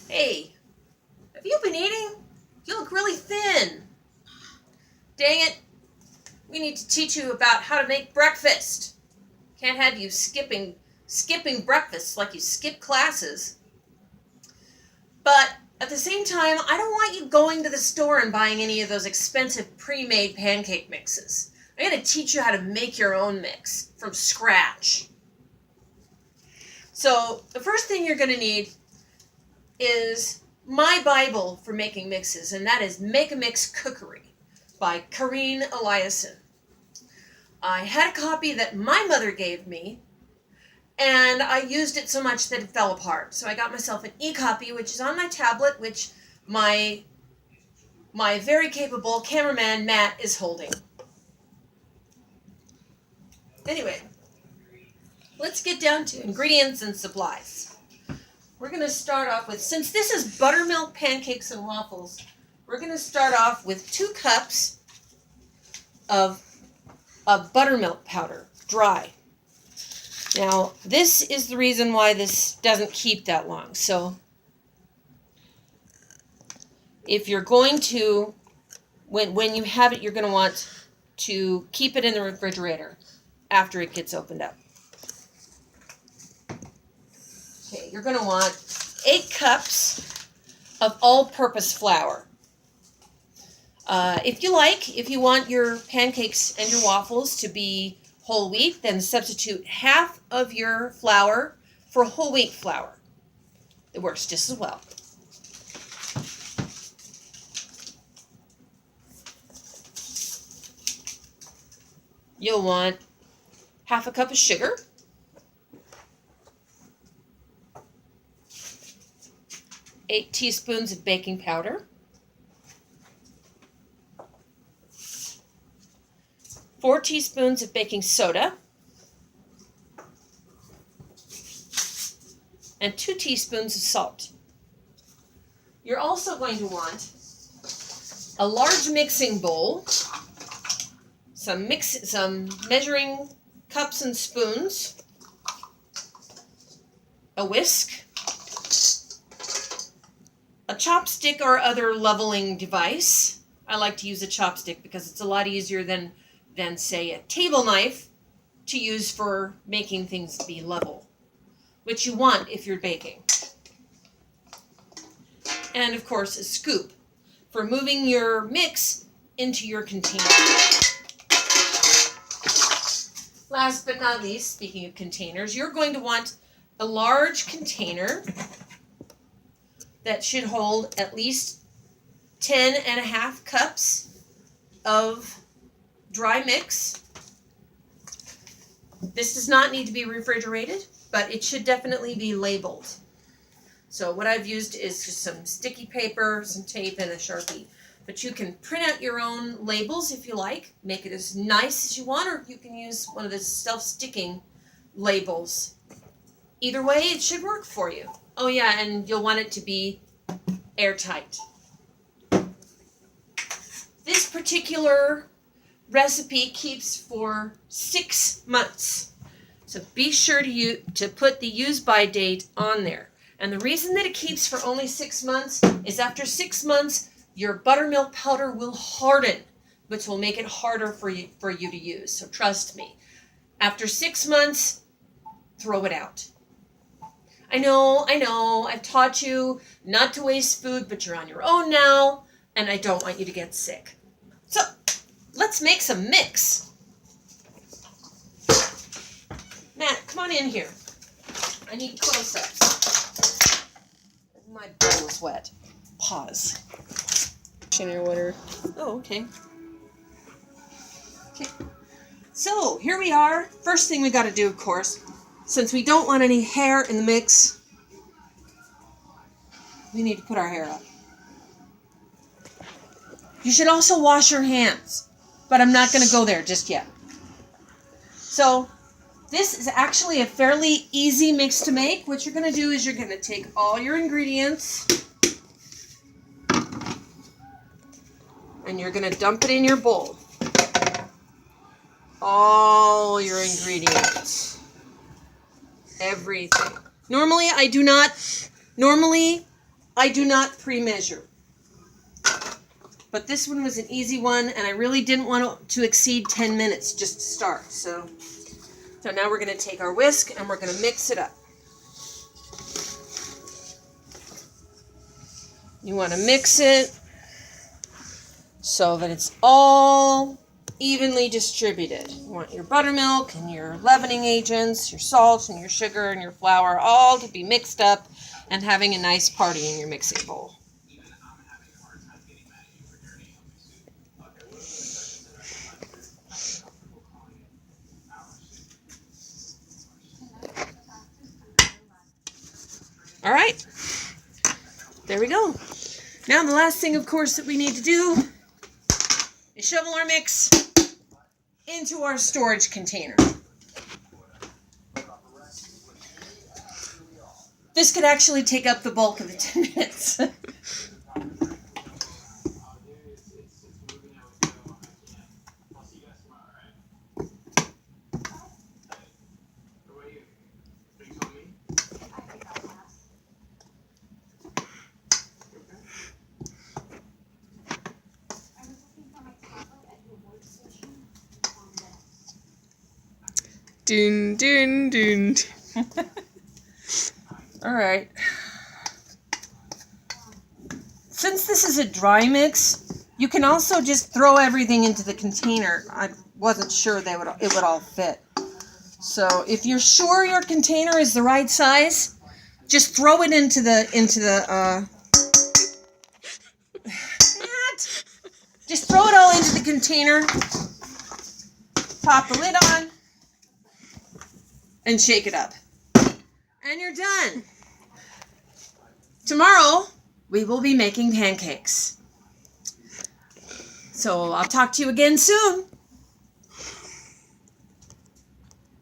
Hey, have you been eating? You look really thin. Dang it. We need to teach you about how to make breakfast. Can't have you skipping breakfast like you skip classes. But at the same time, I don't want you going to the store and buying any of those expensive pre-made pancake mixes. I'm going to teach you how to make your own mix from scratch. So the first thing you're going to need is my Bible for making mixes, and that is Make-a-Mix Cookery by Kareen Eliason. I had a copy that my mother gave me, and I used it so much that it fell apart. So I got myself an e-copy, which is on my tablet, which my very capable cameraman, Matt, is holding. Anyway, let's get down to ingredients and supplies. We're going to start off with, since this is buttermilk pancakes and waffles, we're going to start off with 2 cups of buttermilk powder, dry. Now, this is the reason why this doesn't keep that long. So, if you're going to, when you have it, you're going to want to keep it in the refrigerator after it gets opened up. Okay, you're going to want 8 cups of all-purpose flour. If you want your pancakes and your waffles to be whole wheat, then substitute half of your flour for whole wheat flour. It works just as well. You'll want half a cup of sugar, 8 teaspoons of baking powder, 4 teaspoons of baking soda, and 2 teaspoons of salt. You're also going to want a large mixing bowl, some measuring cups and spoons, a whisk, a chopstick or other leveling device. I like to use a chopstick because it's a lot easier than say a table knife to use for making things be level, which you want if you're baking. And of course a scoop for moving your mix into your container. Last but not least, speaking of containers, you're going to want a large container that should hold at least 10.5 cups of dry mix. This does not need to be refrigerated, but it should definitely be labeled. So what I've used is just some sticky paper, some tape, and a Sharpie. But you can print out your own labels if you like. Make it as nice as you want, or you can use one of the self-sticking labels. Either way, it should work for you. Oh yeah, and you'll want it to be airtight. This particular recipe keeps for 6 months. So be sure to put the use by date on there. And the reason that it keeps for only 6 months is after 6 months, your buttermilk powder will harden, which will make it harder for you to use. So trust me. After 6 months, throw it out. I know, I've taught you not to waste food, but you're on your own now, and I don't want you to get sick. So, let's make some mix. Matt, come on in here. I need close-ups. My bowl is wet. Pause. In your water. Oh, okay. Okay. So, here we are. First thing we got to do, of course, since we don't want any hair in the mix, we need to put our hair up. You should also wash your hands, but I'm not going to go there just yet. So, this is actually a fairly easy mix to make. What you're going to do is you're going to take all your ingredients and you're going to dump it in your bowl. All your ingredients. Everything. Normally, I do not pre-measure. But this one was an easy one, and I really didn't want it to exceed 10 minutes just to start. So now we're going to take our whisk and we're going to mix it up. You want to mix it so that it's all evenly distributed. You want your buttermilk and your leavening agents, your salt and your sugar and your flour all to be mixed up and having a nice party in your mixing bowl. All right, there we go. Now the last thing, of course, that we need to do is shovel our mix into our storage container. This could actually take up the bulk of the 10 minutes. Dun, dun, dun. All right. Since this is a dry mix, you can also just throw everything into the container. I wasn't sure it would all fit. So if you're sure your container is the right size, just throw it into the just throw it all into the container. Pop the lid on and shake it up. And you're done. Tomorrow, we will be making pancakes. So I'll talk to you again soon.